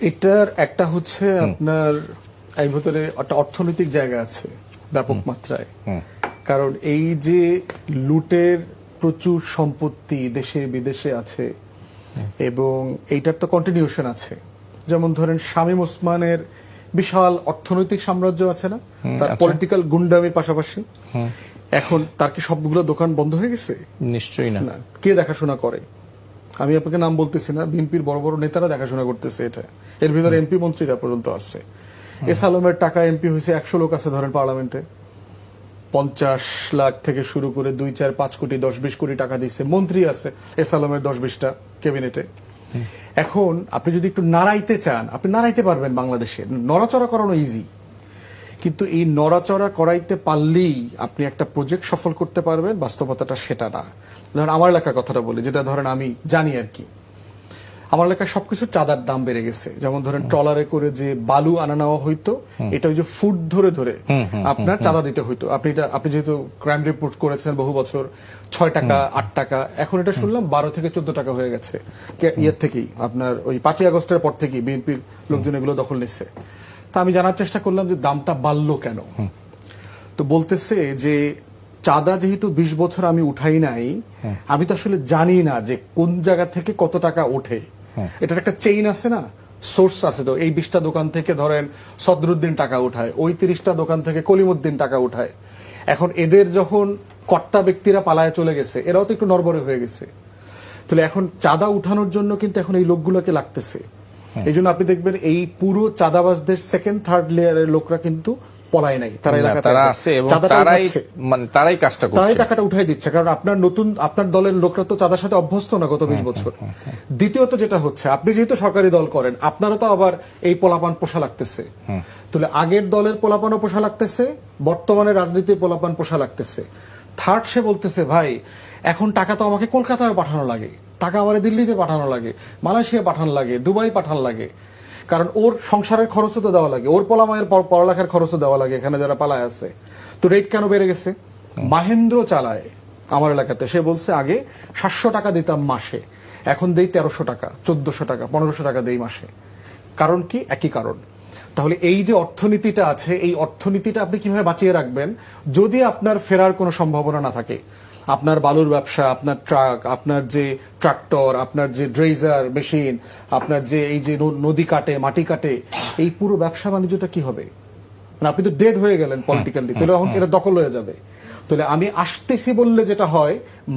এটার একটা হচ্ছে আপনার এর ভিতরে একটা অর্থনৈতিক জায়গা আছে ব্যাপক মাত্রায়। কারণ এই যে লুটের প্রচুর সম্পত্তি দেশে বিদেশে আছে এবং এইটার তো কন্টিনিউশন আছে। যেমন ধরেন শামীম ওসমানের বিশাল অর্থনৈতিক সাম্রাজ্য আছে না, তার পলিটিক্যাল গুন্ডামির পাশাপাশি। এখন তার কি সবগুলো দোকান বন্ধ হয়ে গেছে? নিশ্চয়ই না। কে দেখাশোনা করে? আমি আপনাকে নাম বলতেছি না, বিএনপির বড় বড় নেতারা দেখাশোনা করতেছে এটা। এর ভিতরে এমপি মন্ত্রীরা পর্যন্ত আছে। এস আলমের টাকা এমপি হয়েছে 100 লোক আছে ধরেন পার্লামেন্টে, 50 লাখ থেকে শুরু করে 2, 4, 5 কোটি 10-20 কোটি টাকা দিচ্ছে। মন্ত্রী আছে এস আলমের 10-20টা ক্যাবিনেটে। এখন আপনি যদি একটু নাড়াইতে চান, আপনি নাড়াইতে পারবেন। বাংলাদেশে নড়াচড়া করানো ইজি, কিন্তু এই নড়াচড়া করাইতে পারলেই আপনি একটা প্রজেক্ট সফল করতে পারবেন। বাস্তবতাটা সেটা না। ধরেন আমার এলাকার কথাটা বলি, যেটা ধরেন আমি জানি আর কি। আমার এলাকায় সবকিছু চাঁদার দাম বেড়ে গেছে। যেমন ধরেন ট্রলারে করে যে বালু আনা নেওয়া হইতো, এটা ওই যে ফুট ধরে ধরে আপনার চাঁদা দিতে হইতো। আপনি যেহেতু ক্রাইম রিপোর্ট করেছেন বহু বছর, 6 টাকা 8 টাকা, এখন এটা শুনলাম 12 থেকে 14 টাকা হয়ে গেছে। ইয়ের থেকেই আপনার ওই 5ই আগস্টের পর থেকেই বিএনপির লোকজন এগুলো দখল নিচ্ছে। তা আমি জানার চেষ্টা করলাম যে দামটা বাড়লো কেন। তো বলতেছে যে চাঁদা যেহেতু 20 বছর আমি উঠাই নাই, আমি তো আসলে জানি না যে কোন জায়গা থেকে কত টাকা ওঠে। এটার একটা চেইন আছে না, সোর্স আছে। তো এই 20টা দোকান থেকে ধরেন সদরুদ্দিন টাকা উঠায়, ওই 30টা দোকান থেকে কলিমুদ্দিন টাকা উঠায়। এখন এদের যখন কর্তা ব্যক্তিরা পালায় চলে গেছে, এরাও তো একটু নড়বড়ে হয়ে গেছে। তাহলে এখন চাঁদা উঠানোর জন্য কিন্তু এখন এই লোকগুলোকে লাগতেছে। এই জন্য আপনি দেখবেন এই পুরো চাঁদাবাজদের সেকেন্ড থার্ড লেয়ারের লোকরা কিন্তু পলায় নাই, তারা এলাকাতে আছে এবং তারাই কাজটা করছে, তারাই টাকাটা উঠাই দিচ্ছে। কারণ আপনার দলের লোকরা তো চাঁদার সাথে অভ্যস্ত না গত 20 বছর। দ্বিতীয়ত যেটা হচ্ছে, আপনি যেহেতু সরকারি দল করেন, আপনারও তো আবার এই পোলাপান পোষা লাগতেছে। তাহলে আগের দলের পোলাপানও পোষা লাগতেছে, বর্তমানে রাজনীতির পোলাপান পোষা লাগতেছে। থার্ড সে বলতেছে, ভাই এখন টাকা তো আমাকে কলকাতায় পাঠানো লাগে, টাকা আমার দিল্লিতে পাঠানো লাগে, মালয়েশিয়া পাঠানো লাগে, দুবাই পাঠানো লাগে। কারণ ওর সংসারের খরচও তো দেওয়া লাগে, ওর পোলামায়ের পড়ালেখার খরচও দেওয়া লাগে এখানে যারা পালায় আছে। তো রেট কেন বেড়ে গেছে? মাহেন্দ্র চালায় আমার এলাকাতে, সে বলছে আগে 700 টাকা দিতাম মাসে, এখন দেই 1300 টাকা, 1400 টাকা, 1500 টাকা দেই মাসে। কারণ কি? একই কারণ। তাহলে এই যে অর্থনীতিটা আছে, এই অর্থনীতিটা আপনি কিভাবে বাঁচিয়ে রাখবেন যদি আপনার ফেরার কোনো সম্ভাবনা না থাকে? আপনার বালুর ব্যবসা, আপনার ট্রাক, আপনার যে ট্রাক্টর, আপনার যে ড্রেজার মেশিন, আপনার যে এই যে নদী কাটে, মাটি কাটে, এই পুরো ব্যবসা বাণিজ্যটা কি হবে? মানে আপনি তো ডেড হয়ে গেলেন পলিটিক্যালি, তাহলে এখন এটা দখল হয়ে যাবে। তাহলে আমি আসতেছি বললে যেটা হয়,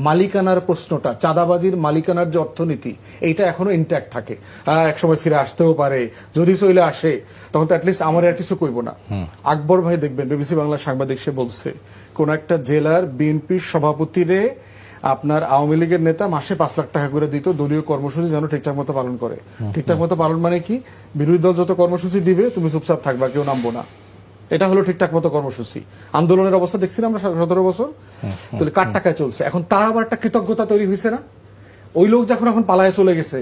মালিকানার প্রশ্নটা, চাঁদাবাজির মালিকানার যে অর্থনীতি, এইটা এখনো ইনট্যাক্ট থাকে। একসময় ফিরে আসতেও পারে, যদি চলে আসে তখন তো অ্যাটলিস্ট আমার আর কিছু কইব না। আকবর ভাই দেখবেন বিবিসি বাংলা সাংবাদিক, সে বলছে কোন একটা জেলার বিএনপির সভাপতিরে আপনার আওয়ামী লীগের নেতা মাসে 5 লাখ টাকা করে দিত দলীয় কর্মসূচি যেন ঠিকঠাক মতো পালন করে। ঠিকঠাক মতো পালন মানে কি? বিরোধী দল যত কর্মসূচি দিবে তুমি চুপচাপ থাকবা, কেউ নামবো না। এটা হলো ঠিকঠাক মতো কর্মসূচি। আন্দোলনের অবস্থা দেখছিলাম আমরা 17 বছর, তাহলে কার টাকায় চলছে? এখন তার আবার একটা কৃতজ্ঞতা তৈরি হয়েছে না? ওই লোক যখন এখন পালায় চলে গেছে,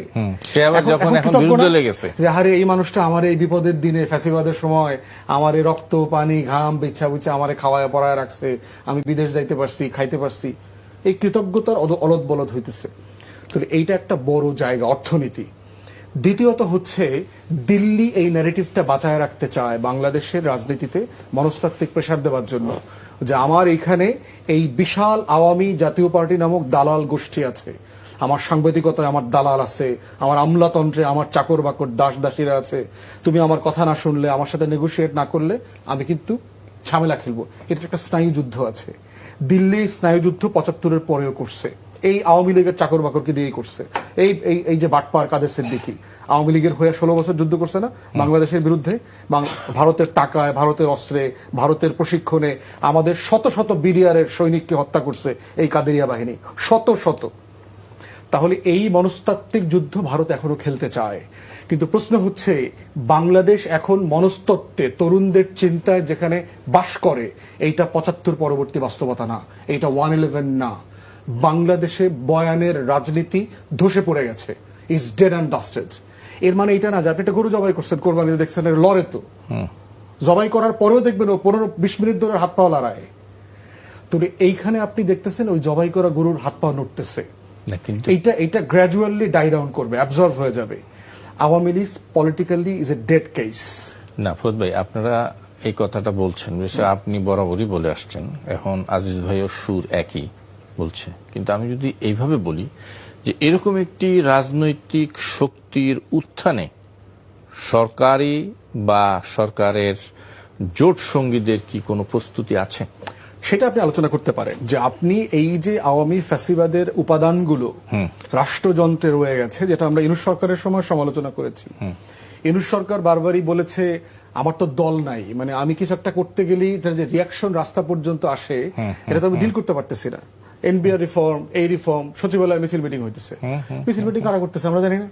যে আরে এই মানুষটা আমার এই বিপদের দিনে, ফ্যাসিবাদের সময় আমার এই রক্ত পানি ঘাম বিচ্ছা বুচ্ছা আমারে খাওয়ায় পড়ায় রাখছে, আমি বিদেশ যাইতে পারছি, খাইতে পারছি, এই কৃতজ্ঞতার অলদ বলদ হইতেছে। তাহলে এইটা একটা বড় জায়গা, অর্থনীতি। দ্বিতীয়ত হচ্ছে দিল্লি এই ন্যারেটিভটা বাঁচায় রাখতে চায় বাংলাদেশের রাজনীতিতে মনস্তাত্ত্বিক প্রেসার দেওয়ার জন্য, যে আমার এখানে এই বিশাল আওয়ামী জাতীয় পার্টি নামক দালাল গোষ্ঠী আছে, আমার সাংবাদিকতায় আমার দালাল আছে, আমার আমলাতন্ত্রে আমার চাকর বাকর দাস দাসীরা আছে, তুমি আমার কথা না শুনলে, আমার সাথে নেগোশিয়েট না করলে আমি কিন্তু ঝামেলা খেলবো। এটা একটা স্নায়ুযুদ্ধ আছে। দিল্লি স্নায়ুযুদ্ধ 75-এর পরেও করছে, এই আওয়ামী লীগের চাকর বাকরকে দিয়েই করছে। এই যে বাটপার কাদের সিদ্দিকী আওয়ামী লীগের হয়ে 16 বছর যুদ্ধ করছে না বাংলাদেশের বিরুদ্ধে? ভারতের টাকায়, ভারতের অস্ত্রে, ভারতের প্রশিক্ষণে আমাদের শত শত বিডিআরের সৈনিককে হত্যা করছে এই কাদেরিয়া বাহিনী, শত শত। তাহলে এই মনস্তাত্ত্বিক যুদ্ধ ভারত এখনো খেলতে চায়। কিন্তু প্রশ্ন হচ্ছে, বাংলাদেশ এখন মনস্তত্ত্বে তরুণদের চিন্তায় যেখানে বাস করে, এইটা 75 পরবর্তী বাস্তবতা না, এইটা 111 না। বাংলাদেশে বয়ানের রাজনীতি ধসে পড়ে গেছে, ইজ ডেড অ্যান্ড ডাস্টেড। এর মানে এটা না যে আপনি একটা গরু জবাই করছেন, কোরবানিতে দেখছেন লড়ে, তো জবাই করার পরেও দেখবেন ও 15-20 মিনিট ধরে হাত পা লড়ায়। তো এইখানে আপনি দেখতেছেন ওই জবাই করা গরুর হাত পা নড়তেছে। এইটা গ্র্যাজুয়ালি ডাই ডাউন করবে, অ্যাবজর্ভ হয়ে যাবে। Awami League politically is a dead case. না ফরিদ ভাই, আপনারা এই কথাটা বলছেন, বিষয় আপনি বরাবরই বলে আসছেন, এখন আজিজ ভাইও সুর একই বলছে। কিন্তু আমি যদি এইভাবে বলি যে এরকম একটি রাজনৈতিক শক্তির উত্থানে সরকারি বা সরকারের জোট সঙ্গীদের কি কোনো প্রস্তুতি আছে? সেটা আপনি আলোচনা করতে পারেন যে আপনি এই যে আওয়ামী ফ্যাসিবাদের উপাদানগুলো রাষ্ট্রযন্ত্রে রয়ে গেছে, যেটা আমরা ইউনূস সরকারের সময় সমালোচনা করেছি। ইউনূস সরকার বারবারই বলেছে আমার তো দল নাই, মানে আমি কিছু একটা করতে গেলেই এটার যে রিয়াকশন রাস্তা পর্যন্ত আসে, এটা তো আমি ডিল করতে পারতেছি না। এনবিআর রিফর্ম, এই রিফর্ম, সচিবালয় মিছিল মিটিং হইতেছে। মিছিল মিটিং কারা করতেছে আমরা জানি না,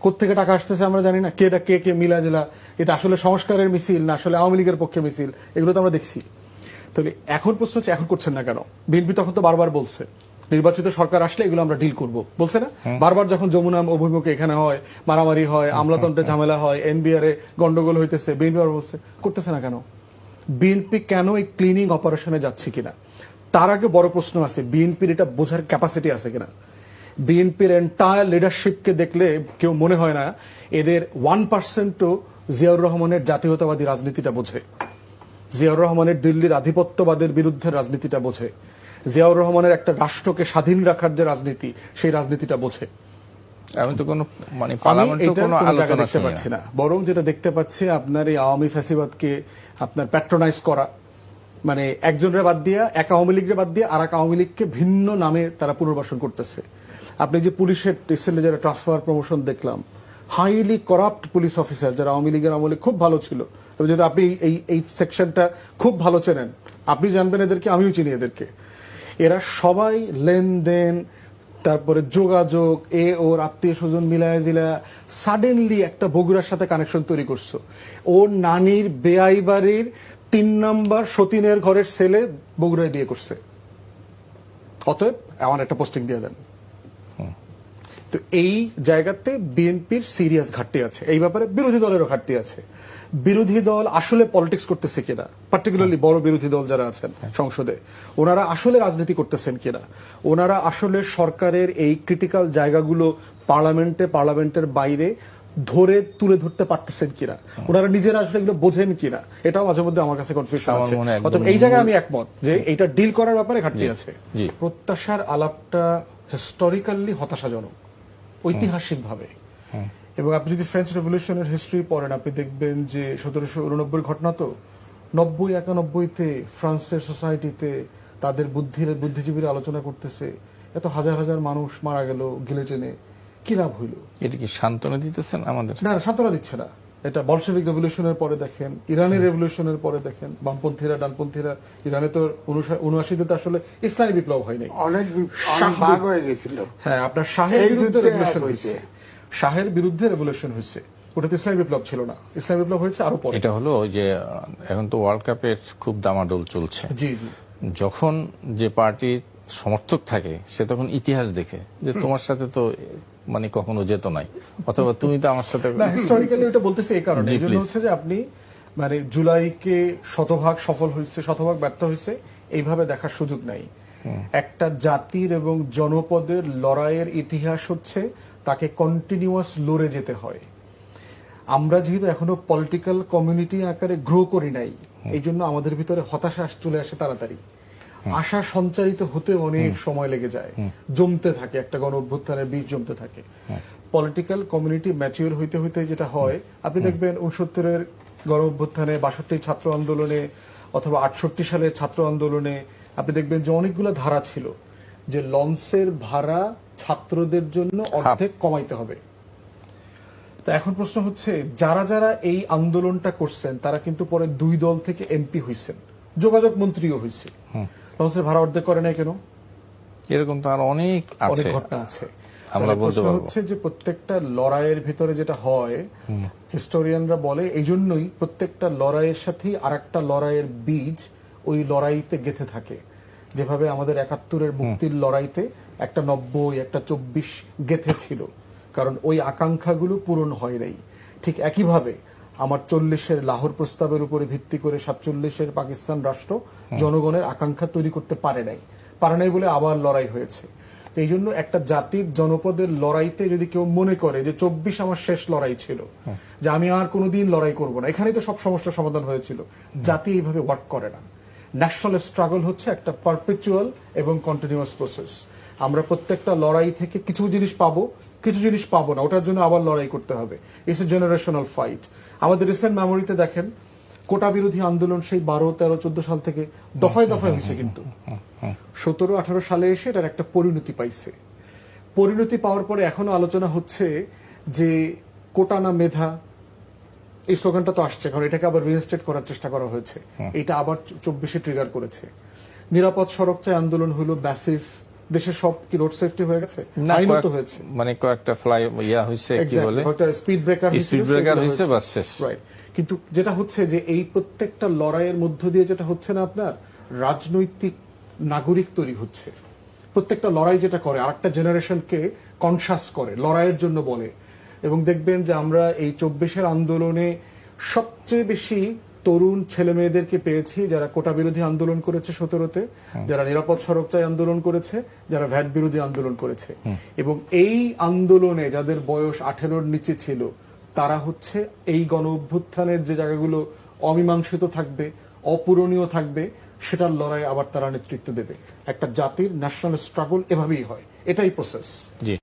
কোত্থেকে টাকা আসতেছে আমরা জানি না, কে কে মিলা জেলা, এটা আসলে সংস্কারের মিছিল না আসলে আওয়ামী লীগের পক্ষে মিছিল, এগুলো তো আমরা দেখছি। তাহলে এখন প্রশ্ন হচ্ছে এখন করছেন না কেন? বিএনপি তখন তো বারবার বলছে নির্বাচিত সরকার আসলে এগুলো আমরা ডিল করব, বলছে না? বারবার যখন যমুনা অভিমুখে এখানে হয়, মারামারি হয়, আমলাতন্ত্রে ঝামেলা হয়, এনবিআর এ গন্ডগোল হইতেছে, বিএনপি আবার বলছে করতেছে না কেন? বিএনপি কেন এই ক্লিনিং অপারেশনে যাচ্ছে কিনা? তার আগে বড় প্রশ্ন আছে বিএনপির এটা বোঝার ক্যাপাসিটি আছে কিনা। বিএনপির এন্টায়ার লিডারশিপকে দেখলে কেউ মনে হয় না এদের 1%ও জিয়াউর রহমানের জাতীয়তাবাদী রাজনীতিটা বোঝে, জিয়াউর রহমানের দিল্লির আধিপত্যবাদের বিরুদ্ধে রাজনীতিটা বোঝে, জিয়াউর রহমানের একটা রাষ্ট্রকে স্বাধীন রাখার যে রাজনীতি, সেই রাজনীতিটা বোঝে। আমি তো কোনো মানে পার্লামেন্টে কোনো আলোচনা দেখতে পাচ্ছি না, বরং যেটা দেখতে পাচ্ছি আপনার এই আওয়ামী ফ্যাসিবাদকে আপনার প্যাট্রোনাইজ করা, মানে একজনের বাদ দিয়ে এক আওয়ামী লীগের বাদ দিয়ে আর এক আওয়ামী লীগকে ভিন্ন নামে তারা পুনর্বাসন করতেছে। আপনি যে পুলিশের রিসেন্টলি যারা ট্রান্সফার প্রমোশন দেখলাম, হাইলি করাপ্ট পুলিশ অফিসার যারা আওয়ামী লীগের আমলে খুব ভালো ছিল, তবে যদি আপনি এই সেকশনটা খুব ভালো চেনেন, আপনি জানবেন এদেরকে, আমিও চিনি এদেরকে। এরা সবাই লেনদেন, তারপরে যোগাযোগ, ওর আত্মীয় স্বজন মিলায় জিলা সাডেনলি একটা বগুড়ার সাথে কানেকশন তৈরি করছো। ওর নানির বেআই বাড়ির 3 নম্বর সতীনের ঘরের ছেলে বগুড়ায় বিয়ে করছে, অতএব আমার একটা পোস্টিং দিয়ে দেন। তো এই জায়গাতে বিএনপির সিরিয়াস ঘাটতি আছে, এই ব্যাপারে বিরোধী দলেরও ঘাটতি আছে। বিরোধী দল আসলে পলিটিক্স করতেছে কিনা, পার্টিকুলারলি বড় বিরোধী দল যারা আছেন সংসদে, ওনারা আসলে রাজনীতি করতেছেন কিনা, ওনারা আসলে সরকারের এই ক্রিটিক্যাল জায়গাগুলো পার্লামেন্টের বাইরে তুলে ধরতে পারতেছেন কিনা, ওনারা নিজেরা আসলে এগুলো বোঝেন কিনা, এটাও মাঝে মধ্যে আমার কাছে কনফিউশন আছে। অতএব এই জায়গায় আমি একমত যে এটা ডিল করার ব্যাপারে ঘাটতি আছে। প্রত্যাশার আলাপটা হিস্টোরিক্যালি হতাশাজনক, ঐতিহাসিকভাবে। এবং আপনি যদি ফ্রেঞ্চ রেভলিউশনের হিস্ট্রি পড়েন, আপনি দেখবেন যে 1789 ঘটনা তো 90-91-তে ফ্রান্সের সোসাইটিতে তাদের বুদ্ধিজীবীরা আলোচনা করতেছে, এত হাজার হাজার মানুষ মারা গেল গিলেটিনে, কি লাভ হইল? এটা কি সান্ত্বনা দিতেছেন আমাদের? না, সান্ত্বনা দিচ্ছে না। এটা বলশেভিক রেভলিউশনের পরে দেখেন, ইরানের রেভলিউশনের পরে দেখেন, বামপন্থীরা ডানপন্থীরা, ইরানে তো 79-তে আসলে ইসলামী বিপ্লব হয় নাই, অনেক ভাগ হয়ে গেছিল। হ্যাঁ, আপনার শাহের বিরুদ্ধে রেভলিউশন হয়েছে, শাহের বিরুদ্ধে রেভলিউশন হয়েছে, ওটা তো ইসলামী বিপ্লব ছিল না, ইসলামী বিপ্লব হয়েছে আরো পরে। এটা হলো যে এখন তো ওয়ার্ল্ড কাপের খুব দামাডোল চলছে, জি জি, যখন যে পার্টি সমর্থক থাকে সে তখন ইতিহাস দেখে যে তোমার সাথে তো মানে কখনো যেত নাই, অথবা তুমি তো আমার সাথে না, হিস্টোরিক্যালি এটা বলতেছে এই কারণে, এই জন্য হচ্ছে যে আপনি মানে জুলাইকে শতভাগ সফল হয়েছে শতভাগ ব্যর্থ হয়েছে এইভাবে দেখার সুযোগ নাই। একটা জাতির এবং জনপদের লড়াইয়ের ইতিহাস হচ্ছে তাকে কন্টিনিউয়াস লড়ে যেতে হয়। আমরা যেহেতু এখনো পলিটিক্যাল কমিউনিটি আকারে গ্রো করি নাই, এই জন্য আমাদের ভিতরে হতাশা চলে আসে তাড়াতাড়ি, আশা সঞ্চারিত হতে অনেক সময় লেগে যায়, জমতে থাকে, একটা গণ অভ্যুত্থানের বীজ জমতে থাকে। পলিটিক্যাল কমিউনিটি ম্যাচিউর হইতে হইতে যেটা হয়, আপনি দেখবেন 69-এর গণ অভ্যুত্থানে, 62 ছাত্র আন্দোলনে, অথবা 68 সালের ছাত্র আন্দোলনে আপনি দেখবেন যে অনেকগুলো ধারা ছিল যে লঞ্চের ভাড়া ছাত্রদের জন্য অর্ধেক কমাইতে হবে। তো এখন প্রশ্ন হচ্ছে যারা যারা এই আন্দোলনটা করছেন তারা কিন্তু পরে 2 দল থেকে এমপি হইছেন, যোগাযোগ মন্ত্রীও হয়েছে, লঞ্চের ভাড়া অর্ধেক করে নাই কেন? এরকম তো আর অনেক ঘটনা আছে। আমরা বলতে পারবো হচ্ছে যে প্রত্যেকটা লড়াইয়ের ভিতরে যেটা হয়, হিস্টোরিয়ানরা বলে এই জন্যই প্রত্যেকটা লড়াইয়ের সাথেই আরেকটা লড়াইয়ের বীজ ওই লড়াইতে গেঁথে থাকে। যেভাবে আমাদের 71-এর মুক্তির লড়াইতে একটা 90, একটা 24 গেঁথে ছিল, কারণ ওই আকাঙ্ক্ষাগুলো পূরণ হয় নাই। ঠিক একইভাবে আমার 40-এর লাহোর প্রস্তাবের উপরে ভিত্তি করে 47-এর পাকিস্তান রাষ্ট্র জনগণের আকাঙ্ক্ষা তৈরি করতে পারে নাই বলে আবার লড়াই হয়েছে। তো এই জন্য একটা জাতির জনপদের লড়াইতে যদি কেউ মনে করে যে 24 আমার শেষ লড়াই ছিল, যে আমি আর কোনোদিন লড়াই করব না, এখানেই তো সব সমস্যার সমাধান হয়েছিল, জাতি এইভাবে ওয়ার্ক করে না। ন্যাশনাল স্ট্রাগল হচ্ছে একটা পারপেচুয়াল এবং কন্টিনিউয়াস প্রসেস। আমরা প্রত্যেকটা লড়াই থেকে কিছু জিনিস পাবো, কিছু জিনিস পাবো না, ওটার জন্য আবার লড়াই করতে হবে। It's a generational fight. আমাদের রিসেন্ট মেমোরিতে দেখেন কোটা বিরোধী আন্দোলন সেই 12, 13, 14 সাল থেকে দফায় দফায় হয়েছে, কিন্তু 17, 18 সালে এসে এটার একটা পরিণতি পাইছে। পরিণতি পাওয়ার পরে এখনো আলোচনা হচ্ছে যে কোটা না মেধা, এই স্লোগানটা তো আসছে, কারণ এটাকে আবার রিইনস্টেট করার চেষ্টা করা হয়েছে। এটা আবার 24-এ ট্রিগার করেছে। নিরাপদ সড়ক চাই আন্দোলন হলো ম্যাসিভ। দেশের সব কি রোড সেফটি হয়ে গেছে? আইনত হয়েছে, মানে কয়েকটা হয়েছে, কি বলে স্পিড ব্রেকার হয়েছে, বাস শেষ। রাইট। কিন্তু যেটা হচ্ছে যে এই প্রত্যেকটা লড়াইয়ের মধ্য দিয়ে যেটা হচ্ছে না, আপনার রাজনৈতিক নাগরিক তৈরি হচ্ছে। প্রত্যেকটা লড়াই যেটা করে আরেকটা জেনারেশনকে কনসাস করে, লড়াইয়ের জন্য বলে। এবং দেখবেন যে আমরা এই 24-এর আন্দোলনে সবচেয়ে বেশি তরুণ ছেলে মেয়েদেরকে পেয়েছি যারা কোটা বিরোধী আন্দোলন করেছে 17-তে, যারা নিরাপদ সড়ক চাই আন্দোলন করেছে, যারা ভ্যাট বিরোধী আন্দোলন করেছে। এবং এই আন্দোলনে যাদের বয়স 18-র নিচে ছিল, তারা হচ্ছে এই গণ অভ্যুত্থানের যে জায়গাগুলো অমীমাংসিত থাকবে, অপূরণীয় থাকবে, সেটার লড়াই আবার তারা নেতৃত্ব দেবে। একটা জাতির ন্যাশনাল স্ট্রাগল এভাবেই হয়, এটাই প্রসেস। জি।